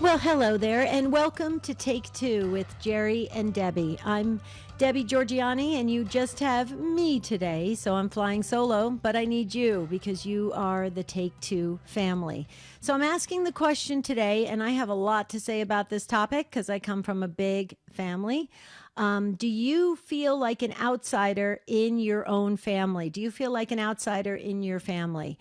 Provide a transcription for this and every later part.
Well, hello there, and welcome to Take Two with Jerry and Debbie. I'm Debbie Georgiani, and you just have me today, so I'm flying solo, but I need you because you are the Take Two family. So I'm asking the question today, and I have a lot to say about this topic because I come from a big family. Do you feel like an outsider in your own family? Do you feel like an outsider in your family?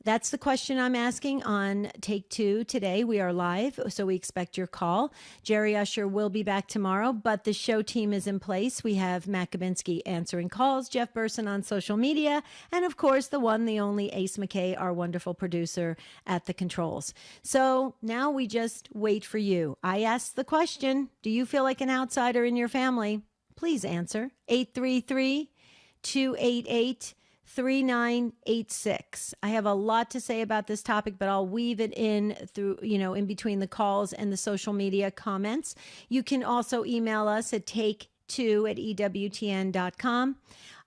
That's the question I'm asking on Take Two today. We are live, so we expect your call. Jerry Usher will be back tomorrow, but the show team is in place. We have Matt Gabinski answering calls, Jeff Burson on social media, and of course, the one, the only Ace McKay, our wonderful producer at the controls. So now we just wait for you. I asked the question, do you feel like an outsider in your family? Please answer. 833-288-3986. I have a lot to say about this topic, but I'll weave it in through, in between the calls and the social media comments. You can also email us at take2@EWTN.com.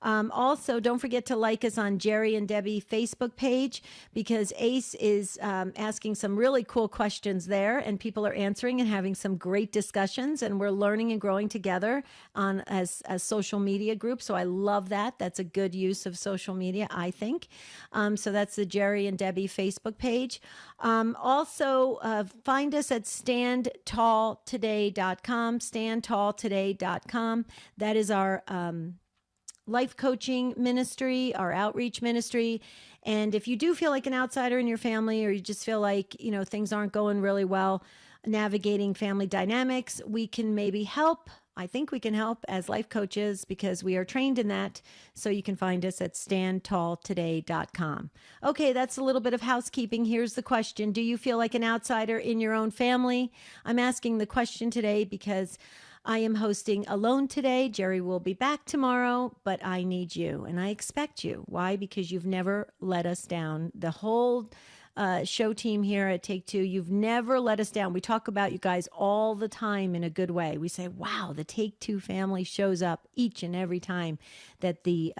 Also, don't forget to like us on Jerry and Debbie Facebook page because Ace is asking some really cool questions there, and people are answering and having some great discussions, and we're learning and growing together on as social media group. So I love that. That's a good use of social media, I think. So that's the Jerry and Debbie Facebook page. Also, find us at standtalltoday.com, standtalltoday.com. That is our life coaching ministry, our outreach ministry. And if you do feel like an outsider in your family, or you just feel like, things aren't going really well navigating family dynamics, we can maybe help. I think we can help as life coaches because we are trained in that. So you can find us at standtalltoday.com. Okay, that's a little bit of housekeeping. Here's the question. Do you feel like an outsider in your own family? I'm asking the question today because I am hosting alone today. Jerry will be back tomorrow, but I need you and I expect you. Why? Because you've never let us down. The whole show team here at Take Two, you've never let us down. We talk about you guys all the time in a good way. We say, wow, the Take Two family shows up each and every time that the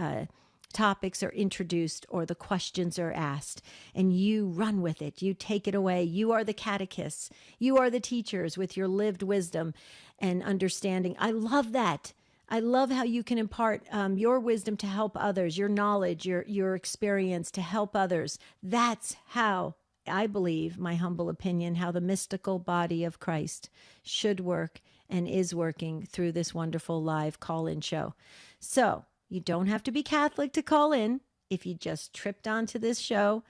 topics are introduced or the questions are asked, and you run with it. You take it away. You are the catechists. You are the teachers with your lived wisdom and understanding. I love that. I love how you can impart your wisdom to help others, your knowledge, your experience to help others. That's how I believe, my humble opinion, how the mystical body of Christ should work and is working through this wonderful live call-in show. So you don't have to be Catholic to call in. If you just tripped onto this show,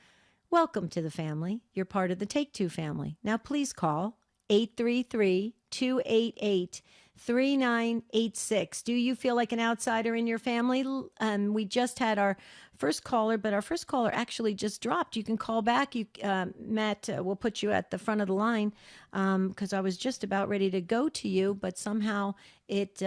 welcome to the family. You're part of the Take Two family. Now please call 833-288-3986. Do you feel like an outsider in your family? We just had our first caller, but our first caller actually just dropped. You can call back. Matt will put you at the front of the line because I was just about ready to go to you, but somehow it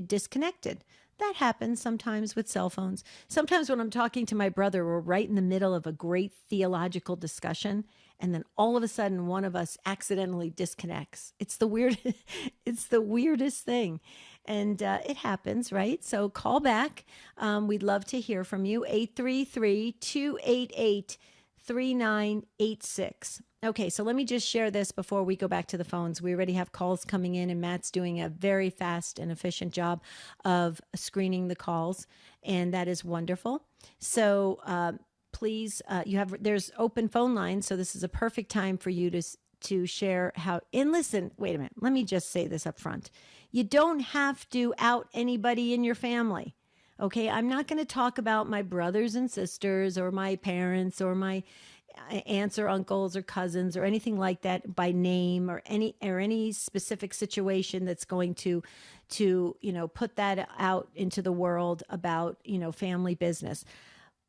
disconnected. That happens sometimes with cell phones. Sometimes when I'm talking to my brother, we're right in the middle of a great theological discussion, and then all of a sudden one of us accidentally disconnects. It's the weirdest thing. And it happens, right? So call back. We'd love to hear from you. 833-288-3986. Okay, so let me just share this before we go back to the phones. We already have calls coming in, and Matt's doing a very fast and efficient job of screening the calls, and that is wonderful. So please, there's open phone lines, so this is a perfect time for you to share how. And listen, wait a minute. Let me just say this up front. You don't have to out anybody in your family. Okay, I'm not going to talk about my brothers and sisters or my parents or my aunts or uncles or cousins or anything like that by name or any specific situation that's going to put that out into the world about family business.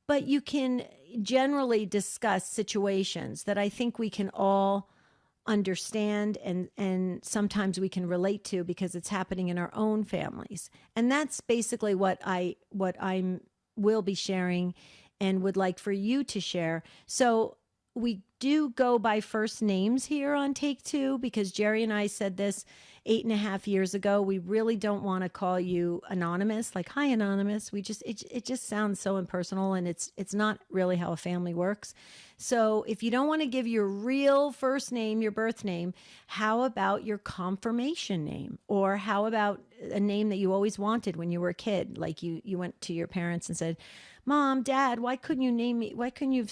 But you can generally discuss situations that I think we can all understand and sometimes we can relate to because it's happening in our own families. And that's basically what I will be sharing and would like for you to share. So we do go by first names here on Take Two, because Jerry and I said this 8.5 years ago. We really don't want to call you anonymous, like, hi, anonymous. It just sounds so impersonal, and it's not really how a family works. So if you don't want to give your real first name, your birth name, how about your confirmation name? Or how about a name that you always wanted when you were a kid? Like you went to your parents and said, Mom, Dad, why couldn't you name me? Why couldn't you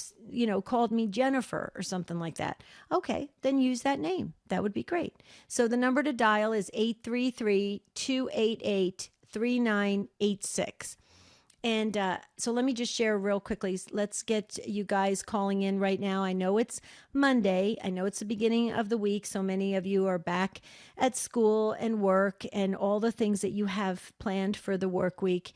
have, called me Jennifer or something like that? Okay, then use that name. That would be great. So the number to dial is 833-288-3986. And so let me just share real quickly. Let's get you guys calling in right now. I know it's Monday. I know it's the beginning of the week. So many of you are back at school and work and all the things that you have planned for the work week,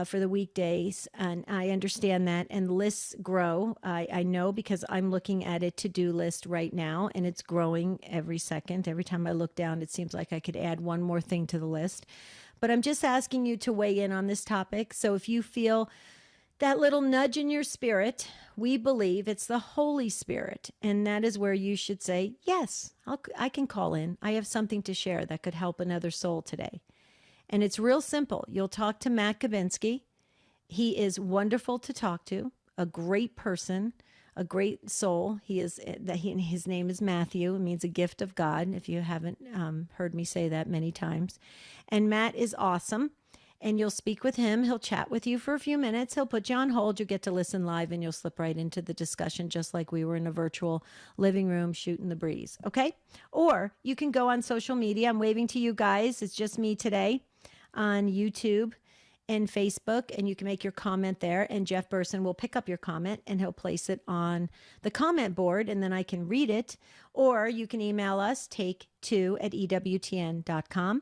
for the weekdays. And I understand that. And lists grow. I know, because I'm looking at a to-do list right now, and it's growing every second. Every time I look down, it seems like I could add one more thing to the list. But I'm just asking you to weigh in on this topic. So if you feel that little nudge in your spirit, we believe it's the Holy Spirit. And that is where you should say, yes, I can call in. I have something to share that could help another soul today. And it's real simple. You'll talk to Matt Gavinsky. He is wonderful to talk to, a great person, a great soul. His name is Matthew. It means a gift of God, if you haven't heard me say that many times. And Matt is awesome. And you'll speak with him. He'll chat with you for a few minutes. He'll put you on hold. You'll get to listen live, and you'll slip right into the discussion, just like we were in a virtual living room shooting the breeze. Okay? Or you can go on social media. I'm waving to you guys. It's just me today on YouTube and Facebook, and you can make your comment there, and Jeff Burson will pick up your comment and he'll place it on the comment board, and then I can read it. Or you can email us, take2@EWTN.com.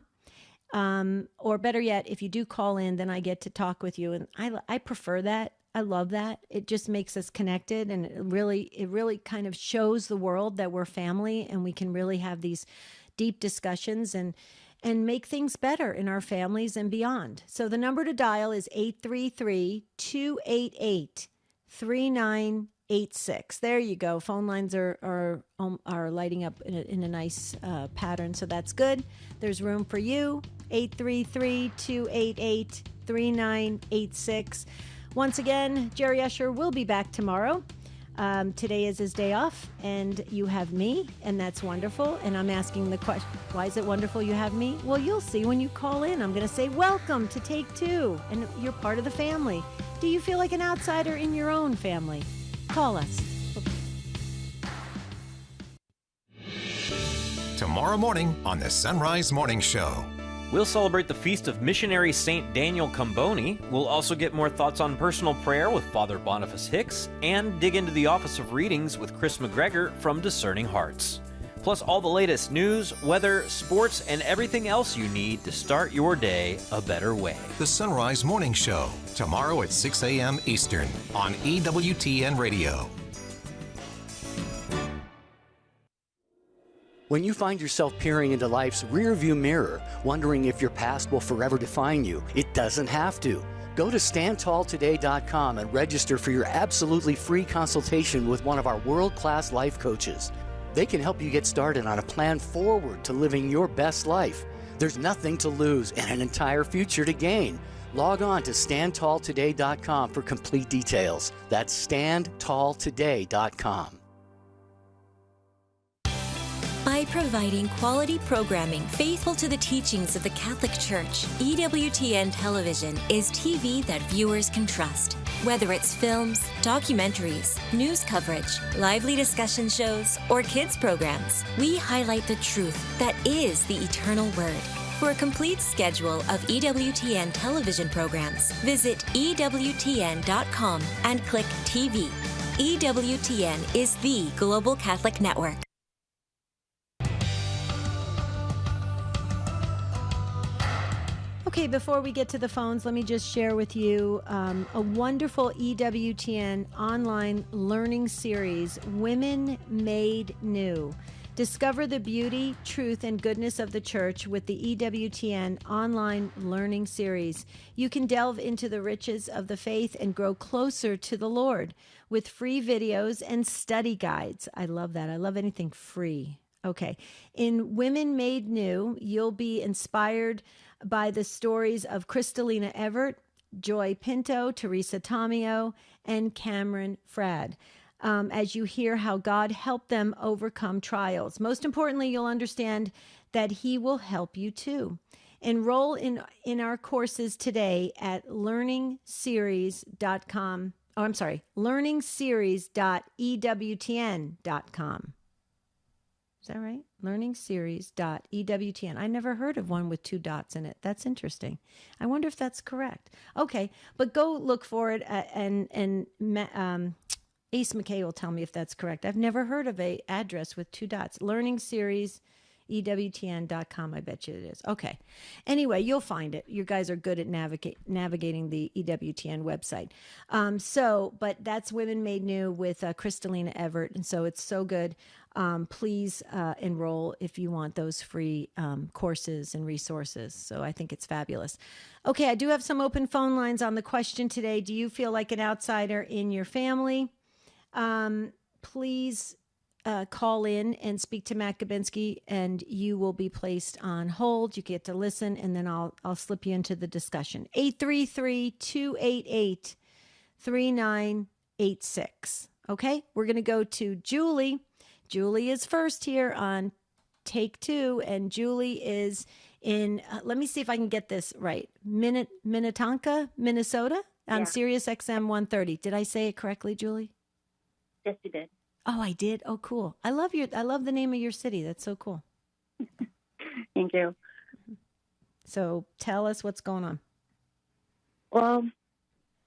Or better yet, if you do call in, then I get to talk with you, and I prefer that. I love that. It just makes us connected, and it really kind of shows the world that we're family, and we can really have these deep discussions and make things better in our families and beyond. So the number to dial is 833-288-3986. There you go. Phone lines are lighting up in a nice pattern, so that's good. There's room for you. 833-288-3986. Once again, Jerry Usher will be back tomorrow. Today is his day off, and you have me, and that's wonderful. And I'm asking the question, why is it wonderful you have me? Well, you'll see when you call in. I'm going to say, welcome to Take Two, and you're part of the family. Do you feel like an outsider in your own family? Call us. Tomorrow morning on the Sunrise Morning Show. We'll celebrate the feast of missionary Saint Daniel Comboni. We'll also get more thoughts on personal prayer with Father Boniface Hicks, and dig into the Office of Readings with Chris McGregor from Discerning Hearts. Plus all the latest news, weather, sports, and everything else you need to start your day a better way. The Sunrise Morning Show, tomorrow at 6 a.m. Eastern on EWTN Radio. When you find yourself peering into life's rearview mirror, wondering if your past will forever define you, it doesn't have to. Go to standtalltoday.com and register for your absolutely free consultation with one of our world-class life coaches. They can help you get started on a plan forward to living your best life. There's nothing to lose and an entire future to gain. Log on to standtalltoday.com for complete details. That's standtalltoday.com. By providing quality programming faithful to the teachings of the Catholic Church, EWTN Television is TV that viewers can trust. Whether it's films, documentaries, news coverage, lively discussion shows, or kids programs, we highlight the truth that is the eternal Word. For a complete schedule of EWTN television programs, visit EWTN.com and click TV. EWTN is the Global Catholic Network. Okay, before we get to the phones, let me just share with you a wonderful EWTN online learning series, Women Made New. Discover the beauty, truth, and goodness of the church with the EWTN online learning series. You can delve into the riches of the faith and grow closer to the Lord with free videos and study guides. I love that. I love anything free. Okay. In Women Made New, you'll be inspired by the stories of Kristalina Everett, Joy Pinto, Teresa Tomeo, and Cameron Frad. As you hear how God helped them overcome trials. Most importantly, you'll understand that He will help you too. Enroll in our courses today at learningseries.com. Oh, I'm sorry, learningseries.ewtn.com. Is that right? Learningseries.ewtn. I never heard of one with 2 dots in it. That's interesting. I wonder if that's correct. Okay, but go look for it and Ace McKay will tell me if that's correct. I've never heard of a address with 2 dots. LearningseriesEWTN.com. I bet you it is. Okay. Anyway, you'll find it. You guys are good at navigating the EWTN website. But that's Women Made New with Kristalina Everett. And so it's so good. Please enroll if you want those free courses and resources. So I think it's fabulous. Okay, I do have some open phone lines on the question today. Do you feel like an outsider in your family? Please call in and speak to Matt Gabinski, and you will be placed on hold. You get to listen, and then I'll slip you into the discussion. 833-288-3986. Okay, we're going to go to Julie. Julie is first here on Take Two, and Julie is in, let me see if I can get this right, Minnetonka, Minnesota, on Sirius XM 130. Did I say it correctly, Julie? Yes, you did. Oh, I did? Oh, cool. I love the name of your city. That's so cool. Thank you. So tell us what's going on. Well,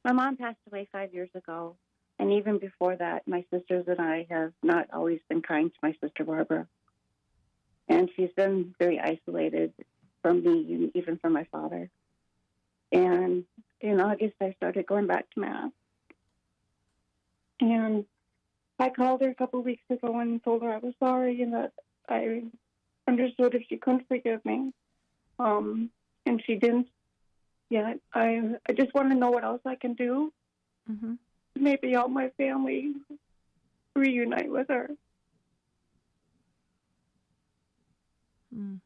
my mom passed away 5 years ago. And even before that, my sisters and I have not always been kind to my sister Barbara. And she's been very isolated from me and even from my father. And in August, I started going back to Mass. And I called her a couple of weeks ago and told her I was sorry and that I understood if she couldn't forgive me. And she didn't yet. I just want to know what else I can do. Mm-hmm. Maybe all my family reunite with her. Mm.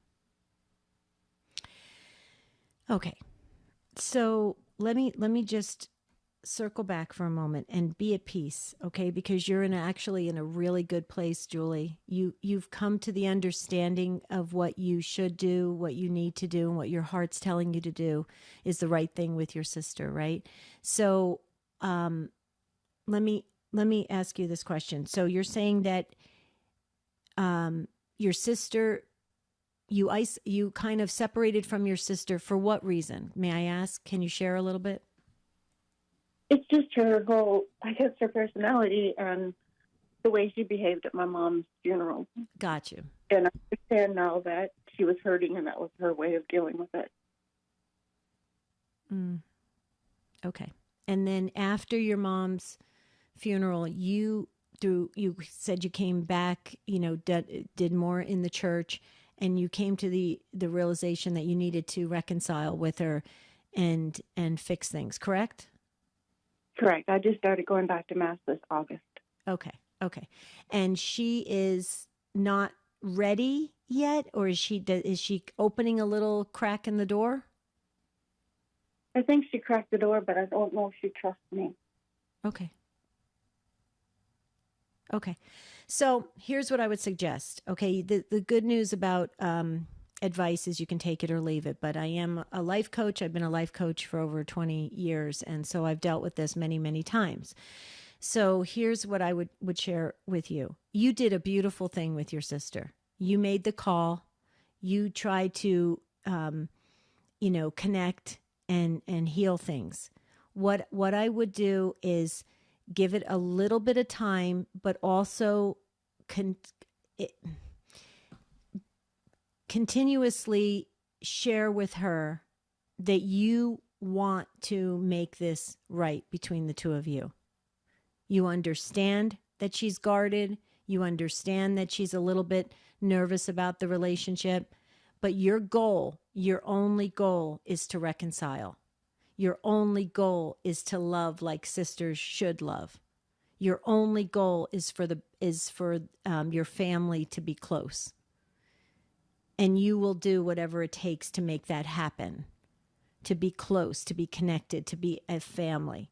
Okay. So let me just circle back for a moment and be at peace, okay? Because you're actually in a really good place, Julie. You've come to the understanding of what you should do, what you need to do, and what your heart's telling you to do is the right thing with your sister, right? So, let me ask you this question. So you're saying that your sister, you kind of separated from your sister for what reason? May I ask? Can you share a little bit? It's just her whole, I guess, her personality and the way she behaved at my mom's funeral. Got you. And I understand now that she was hurting and that was her way of dealing with it. Okay. And then after your mom's funeral, you said you came back, did more in the church, and you came to the realization that you needed to reconcile with her and fix things, correct? Correct. I just started going back to Mass this August. Okay. And she is not ready yet, or is she opening a little crack in the door? I think she cracked the door, but I don't know if she trusts me. Okay. So here's what I would suggest. Okay. The good news about advice is you can take it or leave it, but I am a life coach. I've been a life coach for over 20 years. And so I've dealt with this many, many times. So here's what I would share with you. You did a beautiful thing with your sister. You made the call. You tried to, connect and heal things. What I would do is give it a little bit of time, but also continuously share with her that you want to make this right between the two of you. You understand that she's guarded. You understand that she's a little bit nervous about the relationship, but your goal, your only goal is to reconcile. Your only goal is to love like sisters should love. Your only goal is for your family to be close. And you will do whatever it takes to make that happen, to be close, to be connected, to be a family.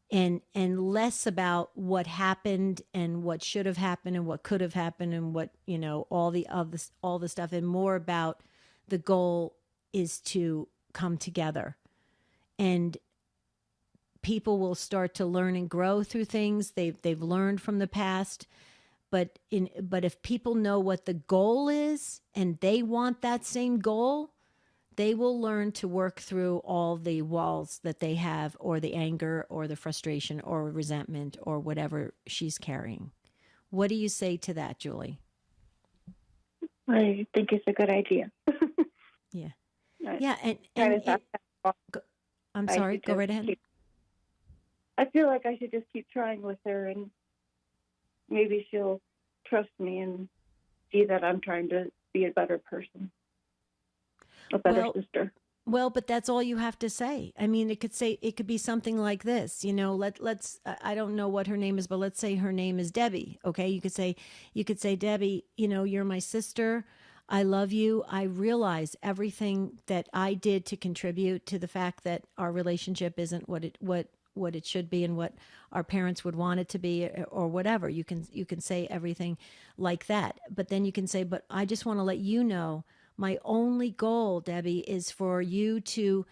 And less about what happened and what should have happened and what could have happened and what, all the stuff, and more about the goal is to come together. And people will start to learn and grow through things they've learned from the past. But if people know what the goal is and they want that same goal, they will learn to work through all the walls that they have, or the anger or the frustration or resentment or whatever she's carrying. What do you say to that, Julie? I think it's a good idea. Yeah. I- Yeah. I'm sorry, go right ahead. I feel like I should just keep trying with her, and maybe she'll trust me and see that I'm trying to be a better person, a better sister. Well, but that's all you have to say. I mean, it could be something like this. Let's I don't know what her name is, but let's say her name is Debbie. Okay, you could say, Debbie, you're my sister. I love you. I realize everything that I did to contribute to the fact that our relationship isn't what it should be and what our parents would want it to be, or whatever. You can say everything like that. But then you can say, but I just want to let you know, my only goal, Debbie, is for you to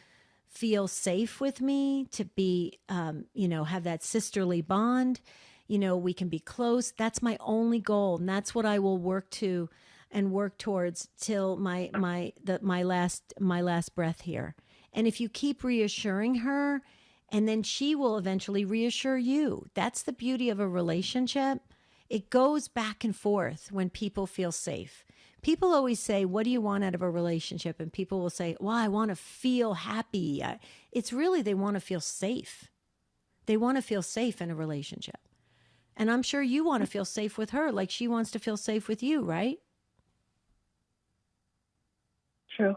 feel safe with me, to be, have that sisterly bond. We can be close. That's my only goal. And that's what I will work to and work towards till my last breath here. And if you keep reassuring her, and then she will eventually reassure you. That's the beauty of a relationship. It goes back and forth when people feel safe. People always say, what do you want out of a relationship? And people will say, well, I want to feel happy. It's really, they want to feel safe. They want to feel safe in a relationship. And I'm sure you want to feel safe with her, like she wants to feel safe with you, right? True.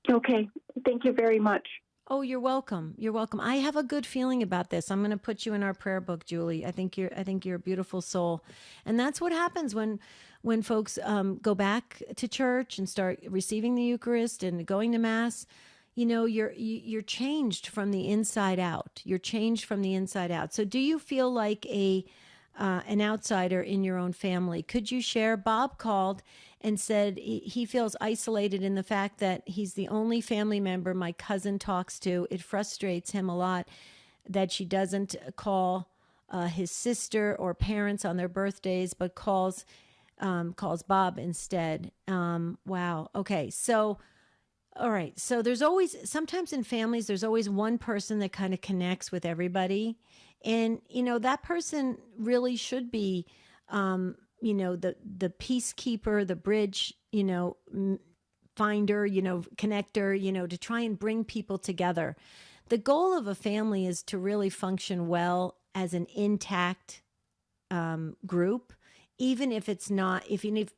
Okay. Thank you very much. Oh, you're welcome. You're welcome. I have a good feeling about this. I'm going to put you in our prayer book, Julie. I think you're a beautiful soul. And that's what happens when folks go back to church and start receiving the Eucharist and going to Mass. You're changed from the inside out. You're changed from the inside out. So do you feel like an outsider in your own family? Could you share? Bob called and said he feels isolated in the fact that he's the only family member my cousin talks to. It frustrates him a lot that she doesn't call his sister or parents on their birthdays, but calls Bob instead. Wow. Okay. So, all right. So sometimes in families, there's always one person that kind of connects with everybody. And, that person really should be, the peacekeeper, the bridge, finder, connector, to try and bring people together. The goal of a family is to really function well as an intact group. Even if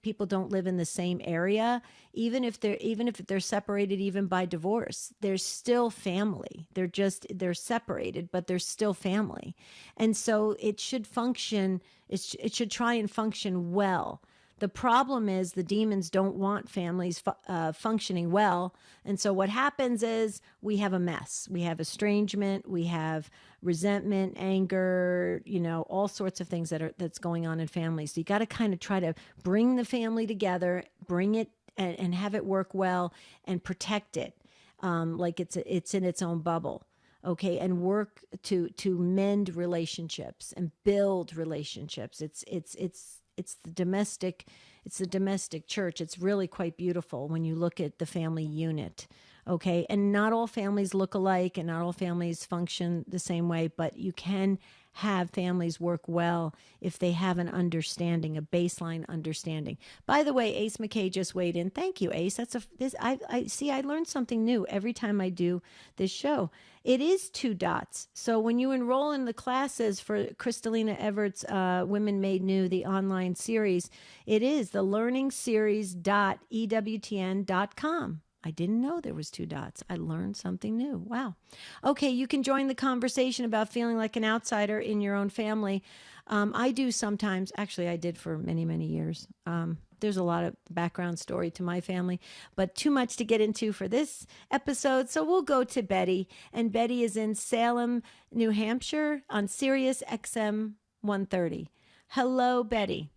people don't live in the same area, even if they're separated even by divorce, they're still family. They're separated, but they're still family. And so it should function, it should try and function well. The problem is the demons don't want families functioning well. And so what happens is we have a mess. We have estrangement, we have resentment, anger, all sorts of things that's going on in families. So you got to kind of try to bring the family together, bring it and have it work well and protect it like it's in its own bubble. Okay, and work to mend relationships and build relationships. It's the domestic church. It's really quite beautiful when you look at the family unit. Okay. And not all families look alike and not all families function the same way, but you can have families work well if they have an understanding, a baseline understanding. By the way, Ace McKay just weighed in. Thank you, Ace. I see. I learned something new every time I do this show. It is 2 dots. So when you enroll in the classes for Kristalina Everett's Women Made New, the online series, it is the learningseries.ewtn.com. I didn't know there was 2 dots. I learned something new. Wow. Okay, you can join the conversation about feeling like an outsider in your own family. I do sometimes. Actually, I did for many, many years. There's a lot of background story to my family, but too much to get into for this episode. So we'll go to Betty. And Betty is in Salem, New Hampshire on Sirius XM 130. Hello, Betty.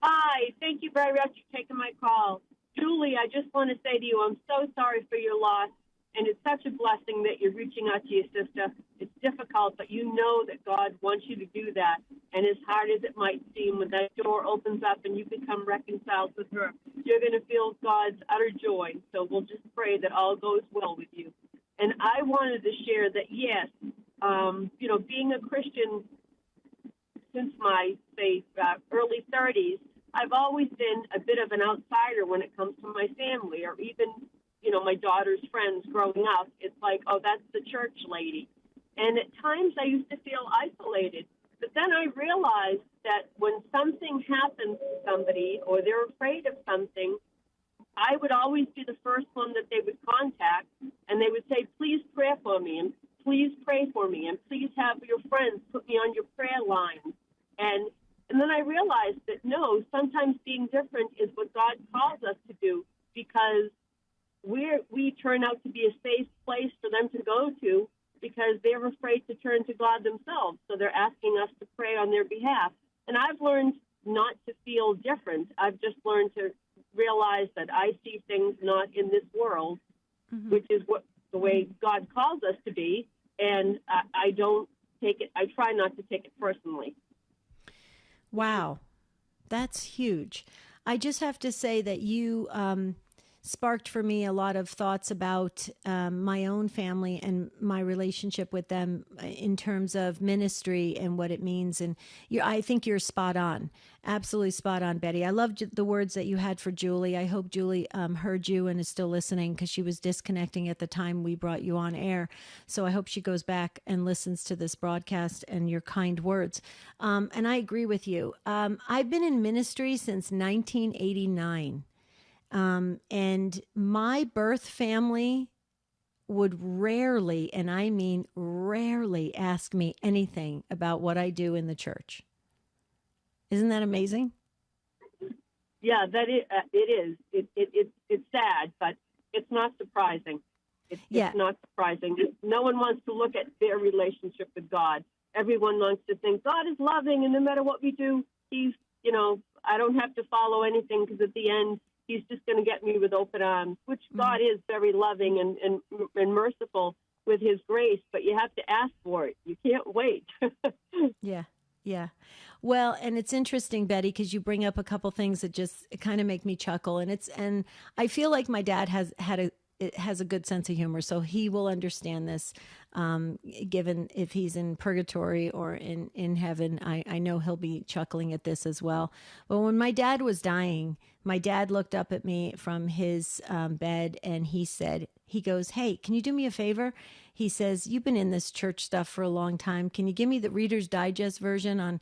Hi, thank you very much for taking my call. Julie, I just want to say to you, I'm so sorry for your loss, and it's such a blessing that you're reaching out to your sister. It's difficult, but you know that God wants you to do that, and as hard as it might seem, when that door opens up and you become reconciled with her, you're going to feel God's utter joy. So we'll just pray that all goes well with you. And I wanted to share that, yes, being a Christian since my, early 30s, I've always been a bit of an outsider when it comes to my family, or even, my daughter's friends growing up. It's like, oh, that's the church lady. And at times I used to feel isolated. But then I realized that when something happens to somebody or they're afraid of something, I would always be the first one that they would contact, and they would say, please pray for me, and please pray for me, and please have your friends put me on your prayer line. And then I realized that, no, sometimes being different is what God calls us to do, because we turn out to be a safe place for them to go to because they're afraid to turn to God themselves. So they're asking us to pray on their behalf. And I've learned not to feel different. I've just learned to realize that I see things not in this world, which is what the way God calls us to be. And I don't take it, I try not to take it personally. Wow, that's huge. I just have to say that you sparked for me a lot of thoughts about my own family and my relationship with them in terms of ministry and what it means. And I think you're spot on, absolutely spot on, Betty. I loved the words that you had for Julie. I hope Julie heard you and is still listening, because she was disconnecting at the time we brought you on air. So I hope she goes back and listens to this broadcast and your kind words. And I agree with you. I've been in ministry since 1989. And my birth family would rarely, and I mean rarely, ask me anything about what I do in the church. Isn't that amazing? Yeah, it is. It's sad, but it's not surprising. It's not surprising. No one wants to look at their relationship with God. Everyone wants to think God is loving, and no matter what we do, he's, I don't have to follow anything, because at the end, he's just going to get me with open arms, which God is very loving and merciful with his grace, but you have to ask for it. You can't wait. Yeah. Well, and it's interesting, Betty, because you bring up a couple things that just kind of make me chuckle. And I feel like my dad has a good sense of humor, so he will understand this, given if he's in purgatory or in heaven. I know he'll be chuckling at this as well. But when my dad was dying, my dad looked up at me from his bed and he goes, hey, can you do me a favor? He says, you've been in this church stuff for a long time. Can you give me the Reader's Digest version on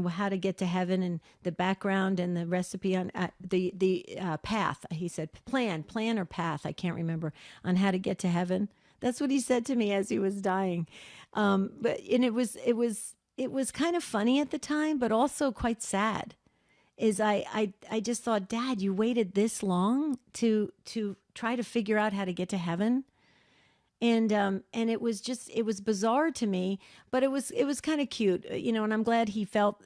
how to get to heaven, and the background and the recipe on the path? He said, plan or path, I can't remember, on how to get to heaven. That's what he said to me as he was dying. It was kind of funny at the time, but also quite sad. I just thought, Dad, you waited this long to try to figure out how to get to heaven. And it was bizarre to me, but it was kind of cute, and I'm glad he felt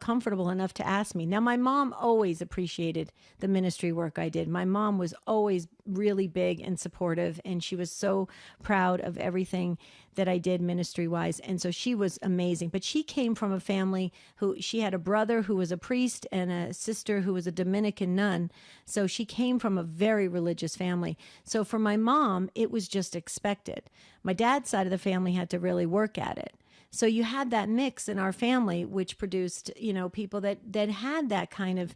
comfortable enough to ask me. Now, my mom always appreciated the ministry work I did. My mom was always really big and supportive, and she was so proud of everything that I did ministry wise. And so she was amazing. But she came from a family she had a brother who was a priest and a sister who was a Dominican nun. So she came from a very religious family. So for my mom, it was just expected. My dad's side of the family had to really work at it. So you had that mix in our family, which produced, people that had that kind of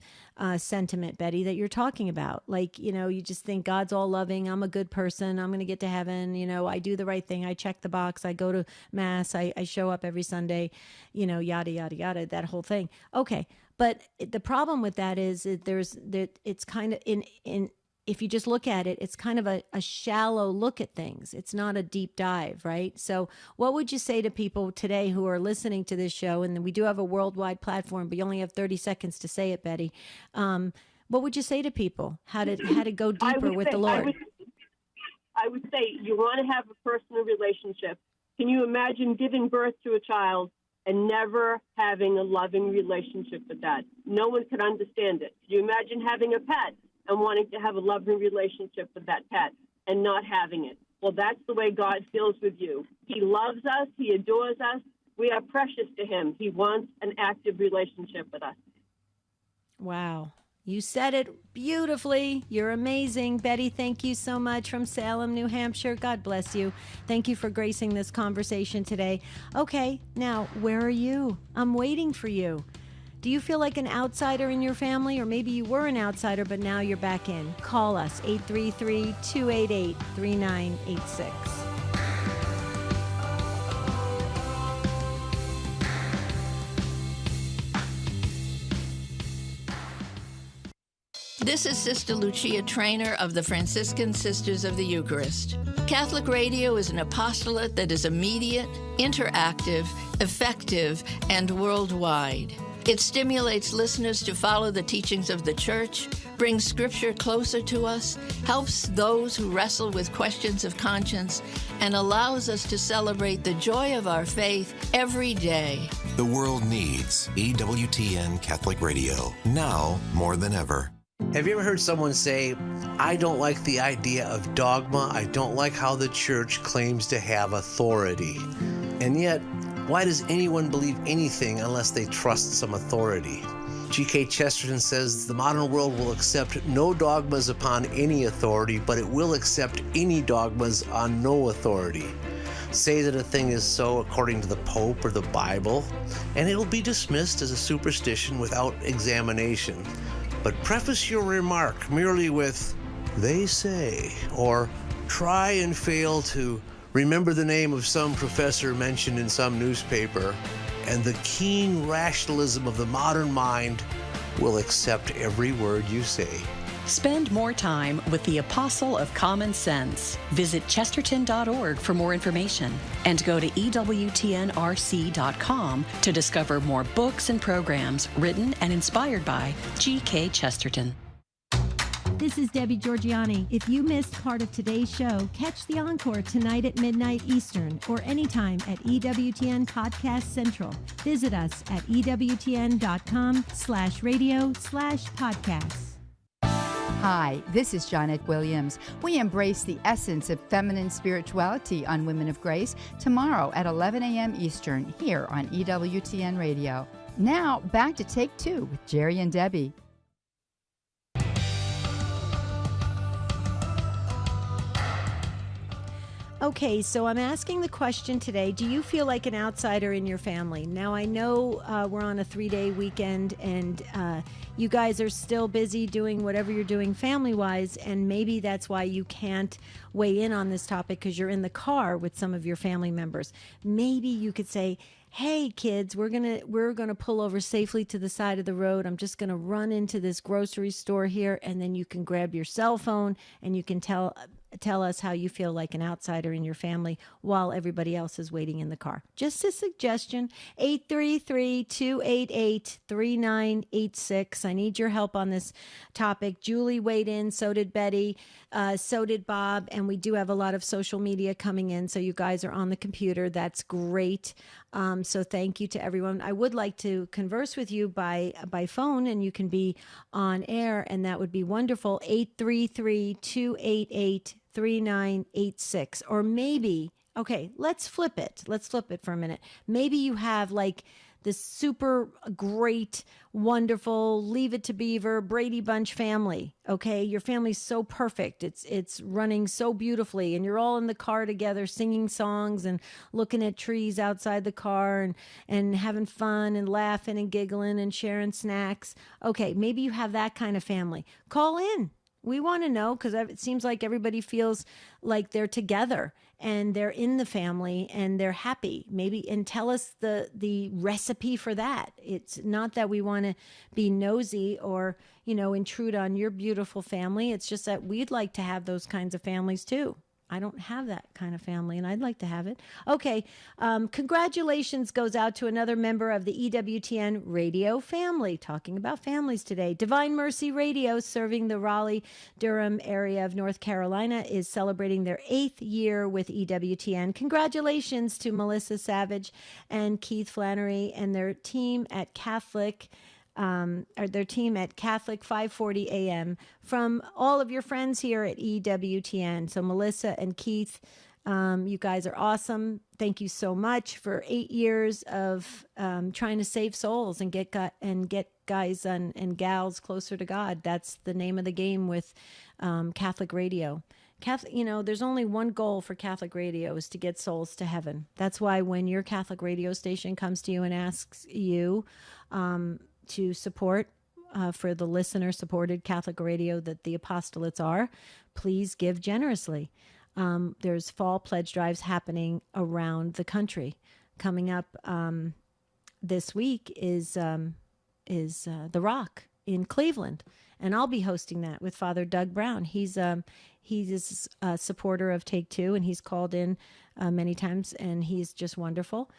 sentiment, Betty, that you're talking about. Like, you just think God's all loving. I'm a good person. I'm going to get to heaven. I do the right thing. I check the box. I go to mass. I show up every Sunday, yada, yada, yada, that whole thing. Okay. But the problem with that is it's kind of if you just look at it, it's kind of a shallow look at things. It's not a deep dive, right? So what would you say to people today who are listening to this show? And we do have a worldwide platform, but you only have 30 seconds to say it, Betty. What would you say to people? How to go deeper with the Lord? I would say you want to have a personal relationship. Can you imagine giving birth to a child and never having a loving relationship with that? No one could understand it. Can you imagine having a pet and wanting to have a loving relationship with that pet and not having it? Well, that's the way God feels with you. He loves us. He adores us. We are precious to him. He wants an active relationship with us. Wow. You said it beautifully. You're amazing. Betty, thank you so much from Salem, New Hampshire. God bless you. Thank you for gracing this conversation today. Okay, now, where are you? I'm waiting for you. Do you feel like an outsider in your family? Or maybe you were an outsider, but now you're back in. Call us, 833-288-3986. This is Sister Lucia Trainer of the Franciscan Sisters of the Eucharist. Catholic radio is an apostolate that is immediate, interactive, effective, and worldwide. It stimulates listeners to follow the teachings of the Church, brings Scripture closer to us, helps those who wrestle with questions of conscience, and allows us to celebrate the joy of our faith every day. The world needs EWTN Catholic Radio, now more than ever. Have you ever heard someone say, I don't like the idea of dogma, I don't like how the Church claims to have authority? And yet, why does anyone believe anything unless they trust some authority? G.K. Chesterton says the modern world will accept no dogmas upon any authority, but it will accept any dogmas on no authority. Say that a thing is so according to the Pope or the Bible, and it'll be dismissed as a superstition without examination. But preface your remark merely with, they say, or try and fail to remember the name of some professor mentioned in some newspaper, and the keen rationalism of the modern mind will accept every word you say. Spend more time with the Apostle of Common Sense. Visit chesterton.org for more information and go to EWTNRC.com to discover more books and programs written and inspired by G.K. Chesterton. This is Debbie Georgiani. If you missed part of today's show, catch the encore tonight at midnight Eastern or anytime at EWTN Podcast Central. Visit us at EWTN.com/radio/podcasts. Hi, this is Janet Williams. We embrace the essence of feminine spirituality on Women of Grace tomorrow at 11 a.m. Eastern here on EWTN Radio. Now, back to Take Two with Jerry and Debbie. Okay, so I'm asking the question today, do you feel like an outsider in your family? Now, I know we're on a 3-day weekend and you guys are still busy doing whatever you're doing family-wise, and maybe that's why you can't weigh in on this topic because you're in the car with some of your family members. Maybe you could say, hey kids, we're gonna pull over safely to the side of the road. I'm just gonna run into this grocery store here, and then you can grab your cell phone and you can tell tell us how you feel like an outsider in your family while everybody else is waiting in the car. Just a suggestion. 833-288-3986. I need your help on this topic. Julie weighed in, so did Betty, so did Bob, and we do have a lot of social media coming in, so you guys are on the computer. That's great. So thank you to everyone. I would like to converse with you by phone, and you can be on air, and that would be wonderful. 833-288-3986. Or maybe, okay, let's flip it. Let's flip it for a minute. Maybe you have like this super great, wonderful, Leave It to Beaver, Brady Bunch family. Okay, your family's so perfect. It's running so beautifully, and you're all in the car together singing songs and looking at trees outside the car and having fun and laughing and giggling and sharing snacks. Okay, maybe you have that kind of family. Call in. We want to know, because it seems like everybody feels like they're together and they're in the family and they're happy. Maybe, and tell us the recipe for that. It's not that we want to be nosy or, intrude on your beautiful family. It's just that we'd like to have those kinds of families too. I don't have that kind of family, and I'd like to have it. Okay, congratulations goes out to another member of the EWTN radio family, talking about families today. Divine Mercy Radio, serving the Raleigh-Durham area of North Carolina, is celebrating their 8th year with EWTN. Congratulations to Melissa Savage and Keith Flannery and their team at Catholic 540 AM, from all of your friends here at EWTN. So Melissa and Keith, you guys are awesome. Thank you so much for 8 years of trying to save souls and get guys and gals closer to God. That's the name of the game with Catholic radio. There's only one goal for Catholic radio, is to get souls to heaven. That's why when your Catholic radio station comes to you and asks you to support for the listener-supported Catholic radio that the apostolates are, please give generously. There's fall pledge drives happening around the country. Coming up this week is The Rock in Cleveland, and I'll be hosting that with Father Doug Brown. He's a supporter of Take Two, and he's called in many times, and he's just wonderful.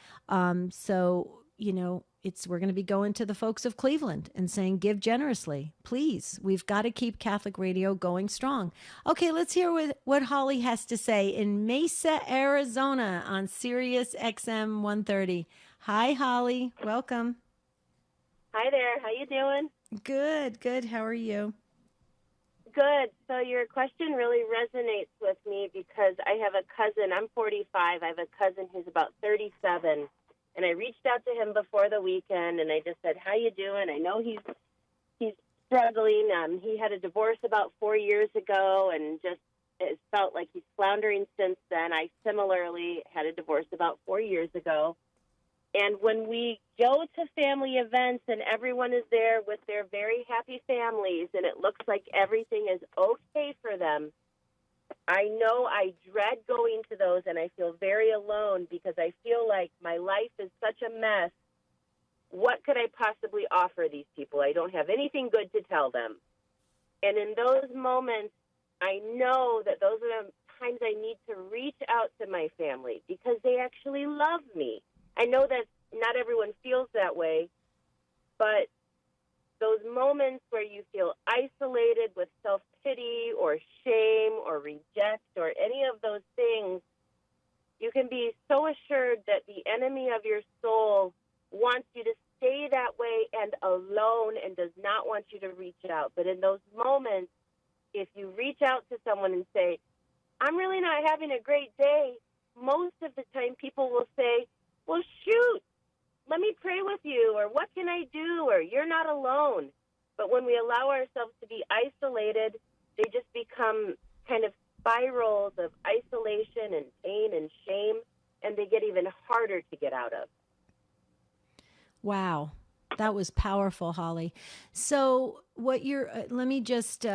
We're going to be going to the folks of Cleveland and saying, give generously, please. We've got to keep Catholic radio going strong. Okay, let's hear what Holly has to say in Mesa, Arizona on Sirius XM 130. Hi, Holly. Welcome. Hi there. How you doing? Good. How are you? Good. So your question really resonates with me because I have a cousin. I'm 45. I have a cousin who's about 37. And I reached out to him before the weekend, and I just said, how you doing? I know he's struggling. He had a divorce about 4 years ago, and just it felt like he's floundering since then. I similarly had a divorce about 4 years ago. And when we go to family events and everyone is there with their very happy families and it looks like everything is okay for them, I know I dread going to those, and I feel very alone because I feel like my life is such a mess. What could I possibly offer these people? I don't have anything good to tell them. And in those moments, I know that those are the times I need to reach out to my family because they actually love me. I know that not everyone feels that way, but those moments where you feel isolated with self-pity or shame or reject or any of those things, you can be so assured that the enemy of your soul wants you to stay that way and alone and does not want you to reach out. But in those moments, if you reach out to someone and say, I'm really not having a great day, most of the time people will say, well, shoot, let me pray with you, or what can I do, or you're not alone. But when we allow ourselves to be isolated, they just become kind of spirals of isolation and pain and shame, and they get even harder to get out of. Wow. That was powerful, Holly. So let me just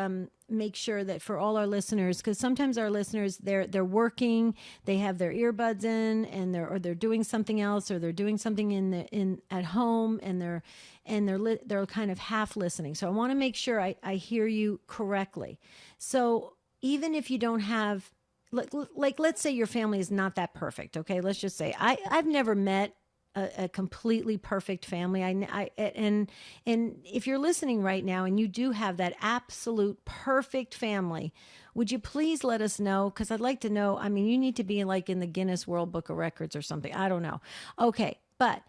make sure that for all our listeners, because sometimes our listeners, they're working, they have their earbuds in, and they're doing something else, or they're doing something at home, and they're kind of half listening. So I want to make sure I hear you correctly. So even if you don't have, like let's say your family is not that perfect. Okay. Let's just say I've never met a completely perfect family. And if you're listening right now and you do have that absolute perfect family, would you please let us know? Because I'd like to know. I mean, you need to be like in the Guinness World Book of Records or something. I don't know. Okay. But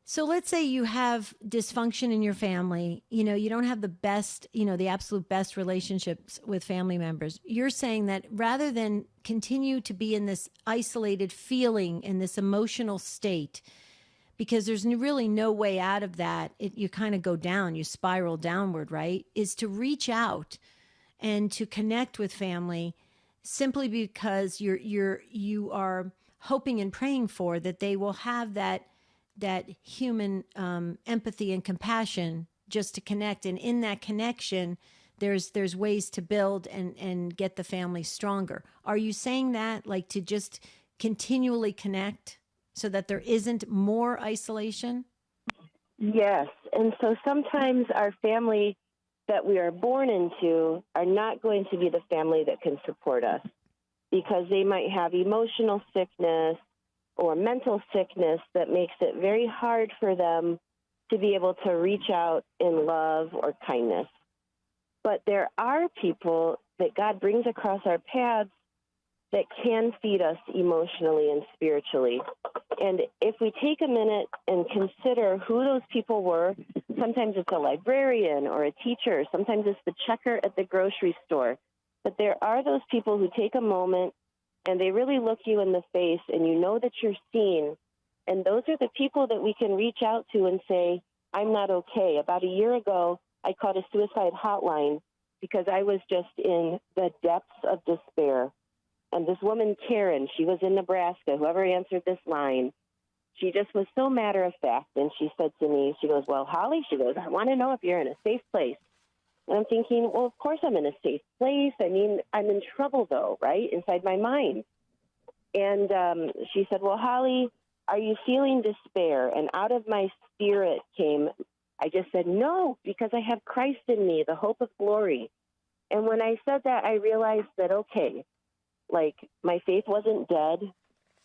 so let's say you have dysfunction in your family, you don't have the best, the absolute best relationships with family members. You're saying that rather than continue to be in this isolated feeling, in this emotional state, because there's really no way out of that, you kind of go down, you spiral downward, right? Is to reach out and to connect with family simply because you are hoping and praying for that they will have that human empathy and compassion just to connect. And in that connection, there's ways to build and get the family stronger. Are you saying that, like, to just continually connect so that there isn't more isolation? Yes. And so sometimes our family that we are born into are not going to be the family that can support us because they might have emotional sickness or mental sickness that makes it very hard for them to be able to reach out in love or kindness. But there are people that God brings across our paths that can feed us emotionally and spiritually. And if we take a minute and consider who those people were, sometimes it's a librarian or a teacher, sometimes it's the checker at the grocery store. But there are those people who take a moment and they really look you in the face and you know that you're seen. And those are the people that we can reach out to and say, I'm not okay. About a year ago, I called a suicide hotline because I was just in the depths of despair. And this woman, Karen, she was in Nebraska, whoever answered this line, she just was so matter of fact. And she said to me, she goes, well, Holly, she goes, I want to know if you're in a safe place. And I'm thinking, well, of course I'm in a safe place. I mean, I'm in trouble, though, right, inside my mind. And she said, well, Holly, are you feeling despair? And out of my spirit came, I just said, no, because I have Christ in me, the hope of glory. And when I said that, I realized that, okay, like my faith wasn't dead.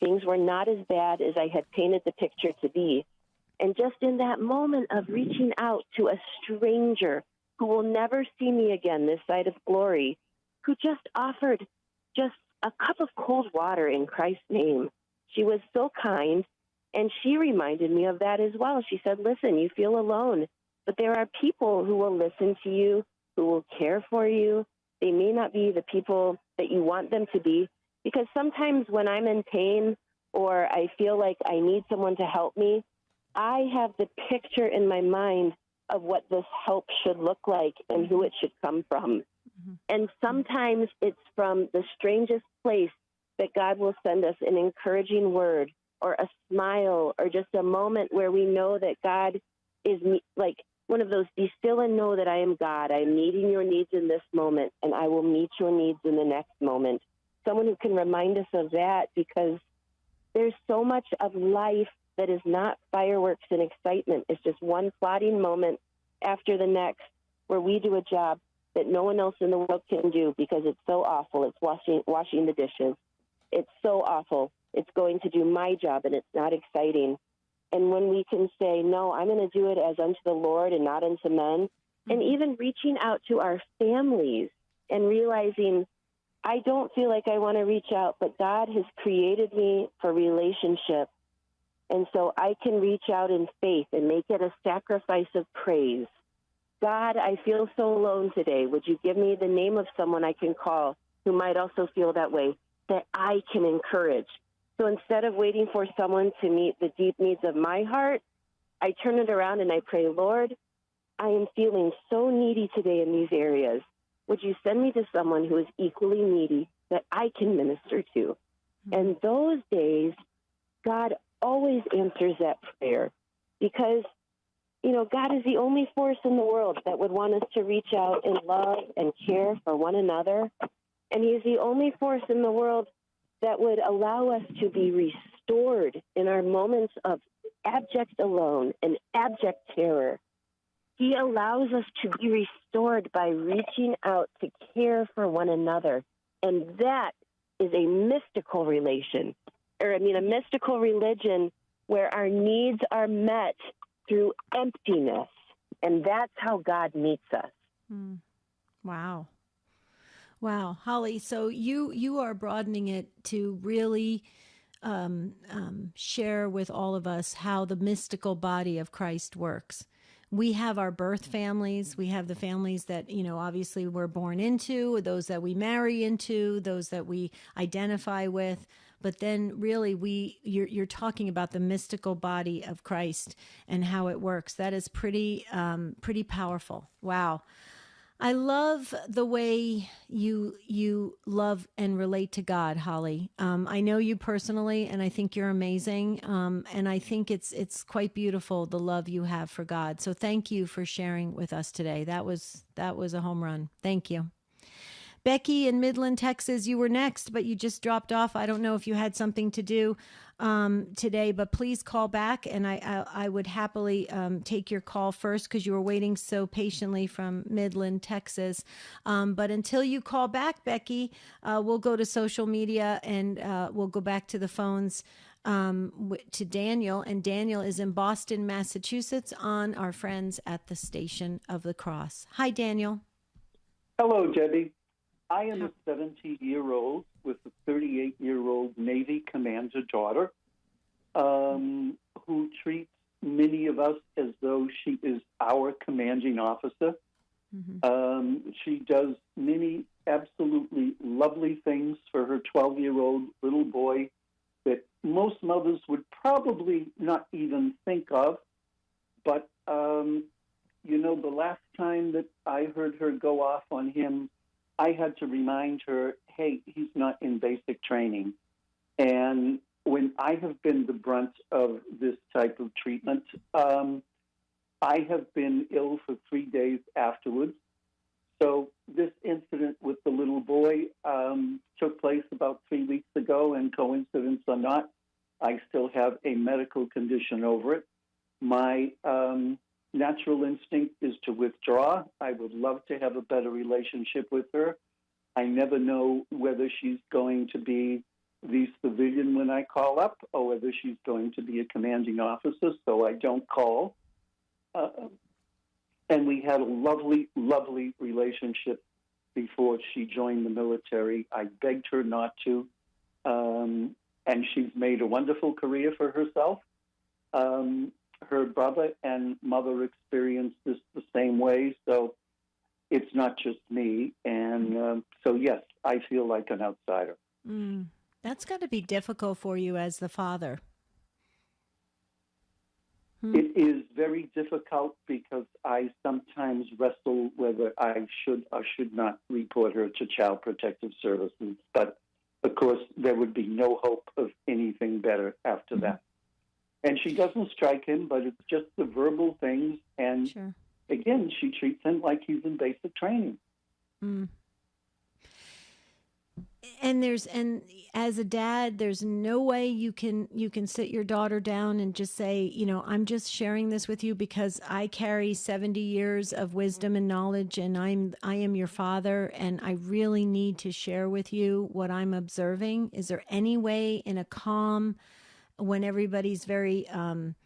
Things were not as bad as I had painted the picture to be. And just in that moment of reaching out to a stranger who will never see me again this side of glory, who just offered just a cup of cold water in Christ's name. She was so kind, and she reminded me of that as well. She said, listen, you feel alone, but there are people who will listen to you, who will care for you. They may not be the people that you want them to be, because sometimes when I'm in pain or I feel like I need someone to help me, I have the picture in my mind of what this help should look like and who it should come from. Mm-hmm. And sometimes it's from the strangest place that God will send us an encouraging word or a smile or just a moment where we know that God is like one of those, be still and know that I am God. I am meeting your needs in this moment, and I will meet your needs in the next moment. Someone who can remind us of that, because there's so much of life that is not fireworks and excitement. It's just one plodding moment after the next where we do a job that no one else in the world can do because it's so awful. It's washing the dishes. It's so awful. It's going to do my job, and it's not exciting. And when we can say, no, I'm going to do it as unto the Lord and not unto men, and even reaching out to our families and realizing I don't feel like I want to reach out, but God has created me for relationship. And so I can reach out in faith and make it a sacrifice of praise. God, I feel so alone today. Would you give me the name of someone I can call who might also feel that way, that I can encourage? So instead of waiting for someone to meet the deep needs of my heart, I turn it around and I pray, Lord, I am feeling so needy today in these areas. Would you send me to someone who is equally needy that I can minister to? And those days, God always answers that prayer because, you know, God is the only force in the world that would want us to reach out and love and care for one another. And he is the only force in the world that would allow us to be restored in our moments of abject alone and abject terror. He allows us to be restored by reaching out to care for one another. And that is a mystical a mystical religion where our needs are met through emptiness. And that's how God meets us. Mm. Wow. Wow. Holly, so you are broadening it to really share with all of us how the mystical body of Christ works. We have our birth families. We have the families that, obviously we're born into, those that we marry into, those that we identify with. But then really you're talking about the mystical body of Christ and how it works. That is pretty powerful. Wow. I love the way you love and relate to God, Holly. I know you personally, and I think you're amazing. And I think it's quite beautiful, the love you have for God. So thank you for sharing with us today. That was a home run. Thank you. Becky in Midland, Texas, you were next, but you just dropped off. I don't know if you had something to do today, but please call back, and I would happily take your call first because you were waiting so patiently from Midland, Texas. But until you call back, Becky, we'll go to social media and we'll go back to the phones to Daniel, and Daniel is in Boston, Massachusetts, on our friends at the Station of the Cross. Hi, Daniel. Hello, Debbie. I am a 70-year-old with a 38-year-old Navy commander daughter who treats many of us as though she is our commanding officer. Mm-hmm. She does many absolutely lovely things for her 12-year-old little boy that most mothers would probably not even think of. But, the last time that I heard her go off on him, I had to remind her, hey, he's not in basic training. And when I have been the brunt of this type of treatment, I have been ill for 3 days afterwards. So this incident with the little boy took place about 3 weeks ago, and coincidence or not, I still have a medical condition over it. My natural instinct is to withdraw. I would love to have a better relationship with her. I never know whether she's going to be the civilian when I call up or whether she's going to be a commanding officer, so I don't call. And we had a lovely, lovely relationship before she joined the military. I begged her not to, and she's made a wonderful career for herself. Her brother and mother experienced this the same way, so it's not just me. And so, yes, I feel like an outsider. That's got to be difficult for you as the father. It is very difficult because I sometimes wrestle whether I should or should not report her to Child Protective Services. But, of course, there would be no hope of anything better after that. And she doesn't strike him, but it's just the verbal things. And, again, she treats him like he's in basic training. And as a dad, there's no way you can sit your daughter down and just say, I'm just sharing this with you because I carry 70 years of wisdom and knowledge, and I am your father, and I really need to share with you what I'm observing. Is there any way in a calm, when everybody's very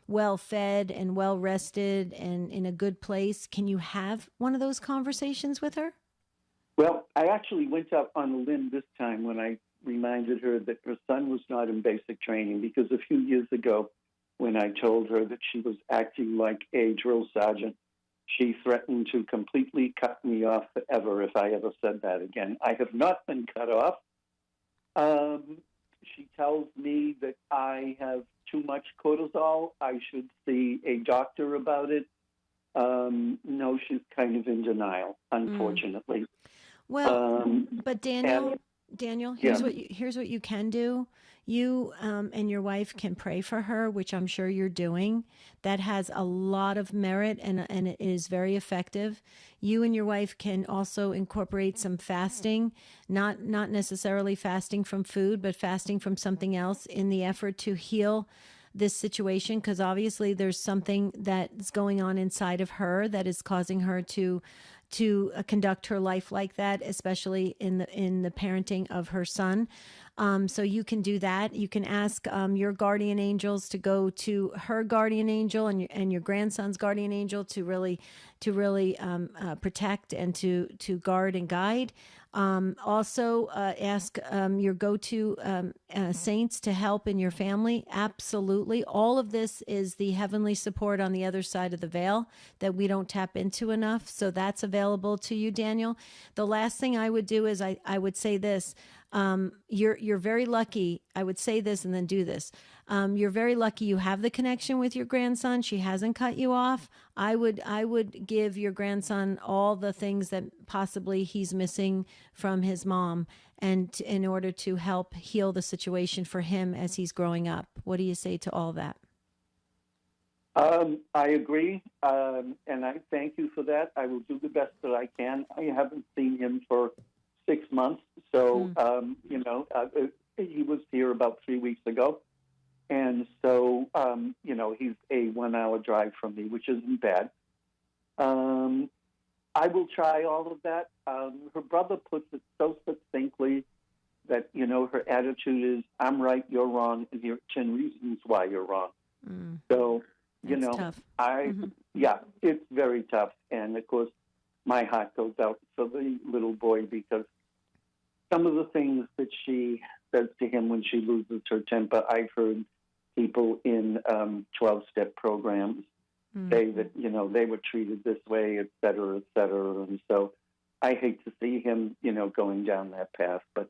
well fed and well rested and in a good place, can you have one of those conversations with her? Well, I actually went out on a limb this time when I reminded her that her son was not in basic training, because a few years ago, when I told her that she was acting like a drill sergeant, she threatened to completely cut me off forever if I ever said that again. I have not been cut off. She tells me that I have too much cortisol. I should see a doctor about it. No, she's kind of in denial, unfortunately. Well, but Daniel, here's what you can do. You and your wife can pray for her, which I'm sure you're doing. That has a lot of merit and it is very effective. You and your wife can also incorporate some fasting, not necessarily fasting from food, but fasting from something else in the effort to heal this situation, because obviously there's something that's going on inside of her that is causing her to conduct her life like that, especially in the parenting of her son. So you can do that. You can ask your guardian angels to go to her guardian angel and your grandson's guardian angel to really protect and to guard and guide. Also, ask your go-to saints to help in your family. Absolutely. All of this is the heavenly support on the other side of the veil that we don't tap into enough. So that's available to you, Daniel. The last thing I would do is I would say this. You're very lucky. I would say this and then do this. You're very lucky you have the connection with your grandson. She hasn't cut you off. I would give your grandson all the things that possibly he's missing from his mom, and in order to help heal the situation for him as he's growing up. What do you say to all that? I agree, and I thank you for that. I will do the best that I can. I haven't seen him for 6 months, so he was here about 3 weeks ago, and so he's a 1 hour drive from me, which isn't bad. I will try all of that. Her brother puts it so succinctly that her attitude is, "I'm right, you're wrong, and here are 10 reasons why you're wrong." So tough. It's very tough, and of course my heart goes out for the little boy, because some of the things that she says to him when she loses her temper, I've heard people in 12-step programs say that, they were treated this way, et cetera, et cetera. And so I hate to see him, going down that path. But,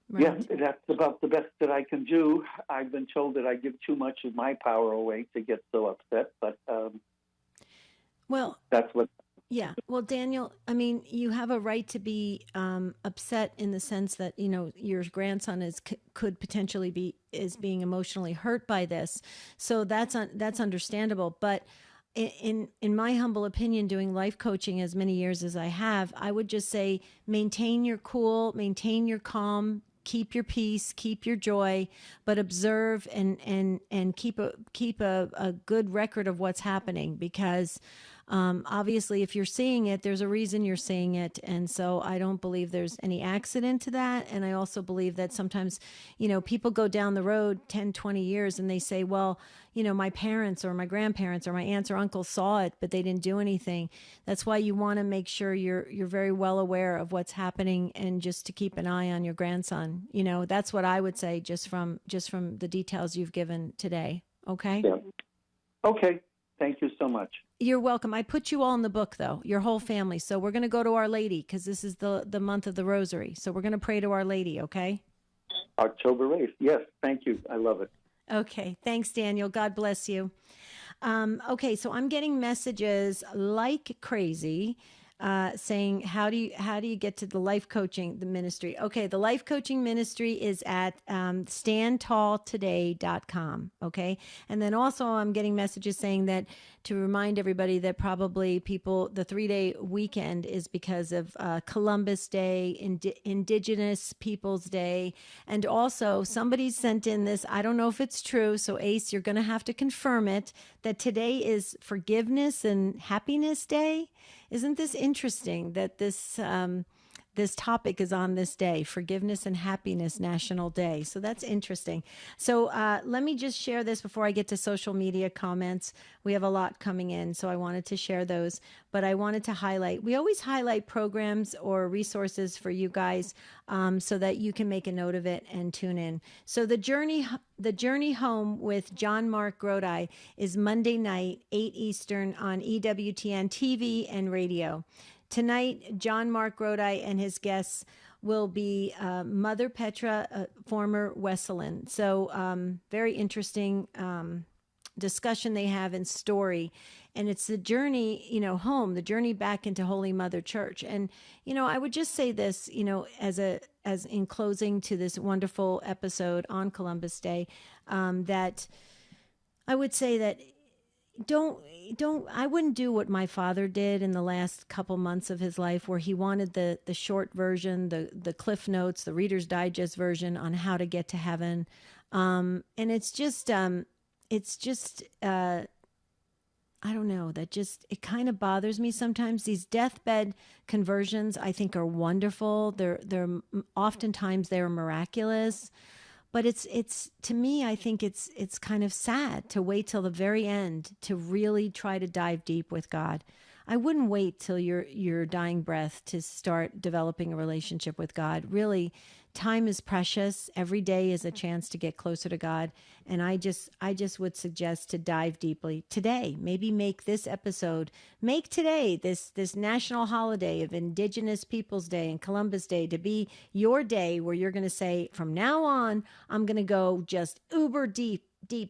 that's about the best that I can do. I've been told that I give too much of my power away to get so upset, but that's what... Yeah. Well, Daniel, I mean, you have a right to be upset in the sense that, your grandson could potentially is being emotionally hurt by this. So that's understandable. But in my humble opinion, doing life coaching as many years as I have, I would just say maintain your cool, maintain your calm, keep your peace, keep your joy, but observe and keep a good record of what's happening, because obviously if you're seeing it, there's a reason you're seeing it. And so I don't believe there's any accident to that. And I also believe that sometimes, people go down the road 10, 20 years and they say, well, my parents or my grandparents or my aunts or uncles saw it, but they didn't do anything. That's why you want to make sure you're very well aware of what's happening, and just to keep an eye on your grandson. That's what I would say just from the details you've given today. Okay? Yeah. Okay. Thank you so much. You're welcome. I put you all in the book, though, your whole family. So we're going to go to Our Lady, because this is the month of the Rosary. So we're going to pray to Our Lady, okay? October 8th. Yes, thank you. I love it. Okay. Thanks, Daniel. God bless you. Okay, so I'm getting messages like crazy saying, how do you get to the life coaching, the ministry? Okay, the life coaching ministry is at standtalltoday.com. Okay, and then also I'm getting messages saying that to remind everybody that probably the 3-day weekend is because of Columbus Day, Indigenous Peoples Day, and also somebody sent in this, I don't know if it's true, so Ace, you're going to have to confirm it, that today is Forgiveness and Happiness Day. Isn't this interesting that this topic is on this day, Forgiveness and Happiness National Day? So that's interesting. So let me just share this before I get to social media comments. We have a lot coming in, so I wanted to share those. But I wanted to highlight, we always highlight programs or resources for you guys so that you can make a note of it and tune in. So the Journey Home with John Mark Grodi is Monday night, 8 Eastern on EWTN TV and radio. Tonight, John Mark Grodi and his guests will be Mother Petra, former Wesleyan. So very interesting discussion they have in story. And it's the journey, home, the journey back into Holy Mother Church. And, I would just say this, as in closing to this wonderful episode on Columbus Day, that I would say that I wouldn't do what my father did in the last couple months of his life, where he wanted the short version, the Cliff Notes, the Reader's Digest version on how to get to heaven. And it's just I don't know, it kind of bothers me sometimes. These deathbed conversions, I think, are wonderful. They're oftentimes they're miraculous, but it's to me, I think it's kind of sad to wait till the very end to really try to dive deep with God. I wouldn't wait till your dying breath to start developing a relationship with God. Really, time is precious. Every day is a chance to get closer to God. And I just would suggest to dive deeply today. Maybe make this episode, make today this national holiday of Indigenous Peoples Day and Columbus Day to be your day where you're going to say, from now on, I'm going to go just uber deep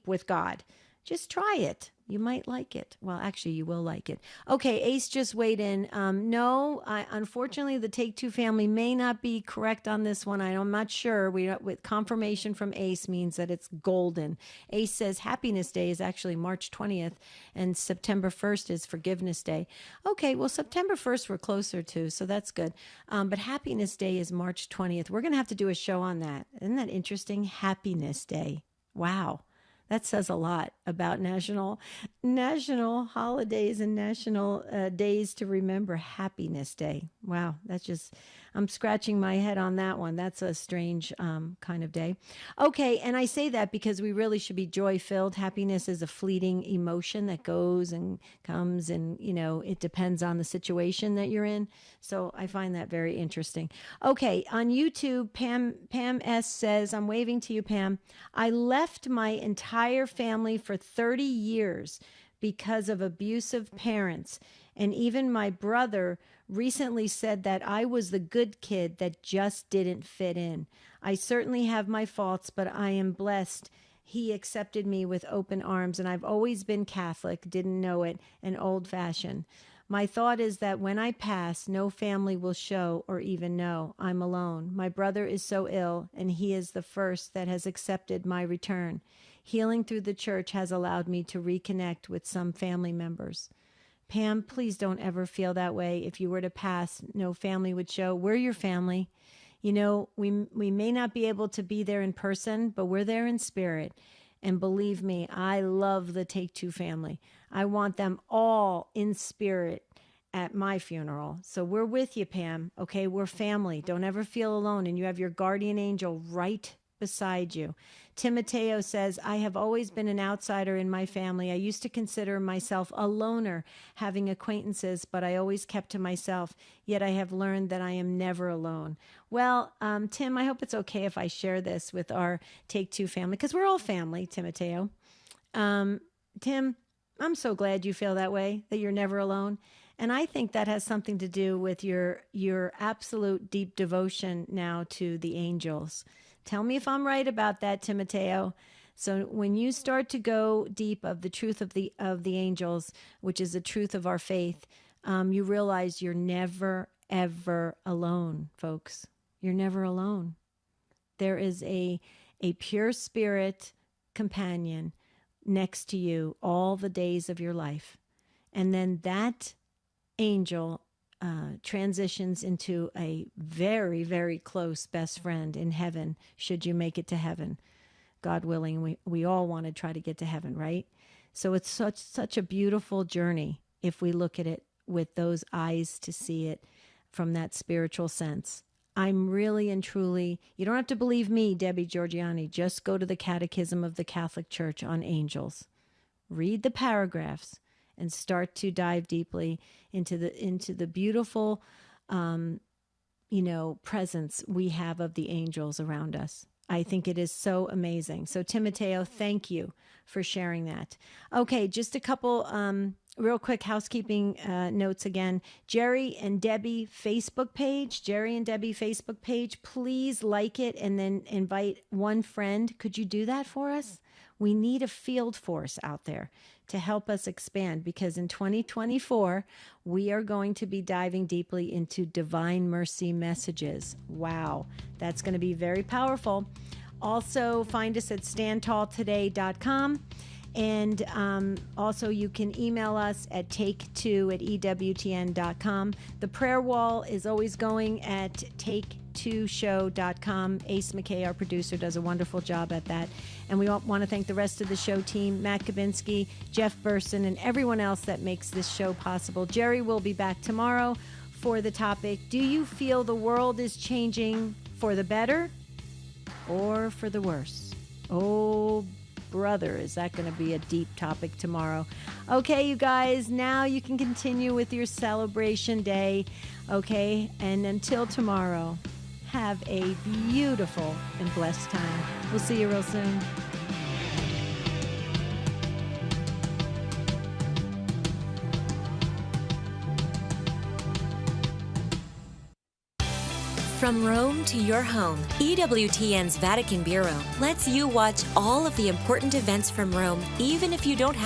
with God. Just try it. You might like it. Well, actually, you will like it. Okay, Ace just weighed in. No, unfortunately, the Take-Two family may not be correct on this one. I'm not sure. With confirmation from Ace means that it's golden. Ace says Happiness Day is actually March 20th, and September 1st is Forgiveness Day. Okay, well, September 1st we're closer to, so that's good. But Happiness Day is March 20th. We're going to have to do a show on that. Isn't that interesting? Happiness Day. Wow. That says a lot about national holidays and national days to remember. Happiness Day. Wow, I'm scratching my head on that one. That's a strange kind of day. Okay, and I say that because we really should be joy-filled. Happiness is a fleeting emotion that goes and comes, and, it depends on the situation that you're in. So I find that very interesting. Okay, on YouTube, Pam S. says, I'm waving to you, Pam. I left my entire family for 30 years because of abusive parents. And even my brother recently said that I was the good kid that just didn't fit in. I certainly have my faults, but I am blessed. He accepted me with open arms, and I've always been Catholic, didn't know it, and old-fashioned. My thought is that when I pass, no family will show or even know I'm alone. My brother is so ill, and he is the first that has accepted my return. Healing through the church has allowed me to reconnect with some family members. Pam, please don't ever feel that way. If you were to pass, no family would show. We're your family. We may not be able to be there in person, but we're there in spirit. And believe me, I love the Take-Two family. I want them all in spirit at my funeral. So we're with you, Pam. Okay, we're family. Don't ever feel alone. And you have your guardian angel right beside you. Timoteo says, I have always been an outsider in my family. I used to consider myself a loner, having acquaintances, but I always kept to myself. Yet I have learned that I am never alone. Well, Tim, I hope it's okay if I share this with our Take-Two family, because we're all family, Timoteo. Tim, I'm so glad you feel that way, that you're never alone. And I think that has something to do with your absolute deep devotion now to the angels. Tell me if I'm right about that, Timoteo. So when you start to go deep of the truth of the angels, which is the truth of our faith, you realize you're never, ever alone, folks. You're never alone. There is a pure spirit companion next to you all the days of your life. And then that angel transitions into a very, very close best friend in heaven, should you make it to heaven. God willing, we all want to try to get to heaven, right? So it's such a beautiful journey if we look at it with those eyes to see it from that spiritual sense. I'm really and truly, you don't have to believe me, Debbie Georgiani, just go to the Catechism of the Catholic Church on angels. Read the paragraphs and start to dive deeply into the beautiful, presence we have of the angels around us. I think it is so amazing. So, Timoteo, thank you for sharing that. Okay, just a couple real quick housekeeping notes again. Jerry and Debbie Facebook page, please like it and then invite one friend. Could you do that for us? We need a field force out there to help us expand, because in 2024, we are going to be diving deeply into divine mercy messages. Wow, that's going to be very powerful. Also, find us at standtalltoday.com. And also, you can email us at take2@ewtn.com. The prayer wall is always going at take2show.com. Ace McKay, our producer, does a wonderful job at that. And we want to thank the rest of the show team, Matt Kabinski, Jeff Burson, and everyone else that makes this show possible. Jerry will be back tomorrow for the topic, do you feel the world is changing for the better or for the worse? Oh, brother, is that going to be a deep topic tomorrow? Okay, you guys, now you can continue with your celebration day. Okay, and until tomorrow, have a beautiful and blessed time. We'll see you real soon. From Rome to your home, EWTN's Vatican Bureau lets you watch all of the important events from Rome, even if you don't have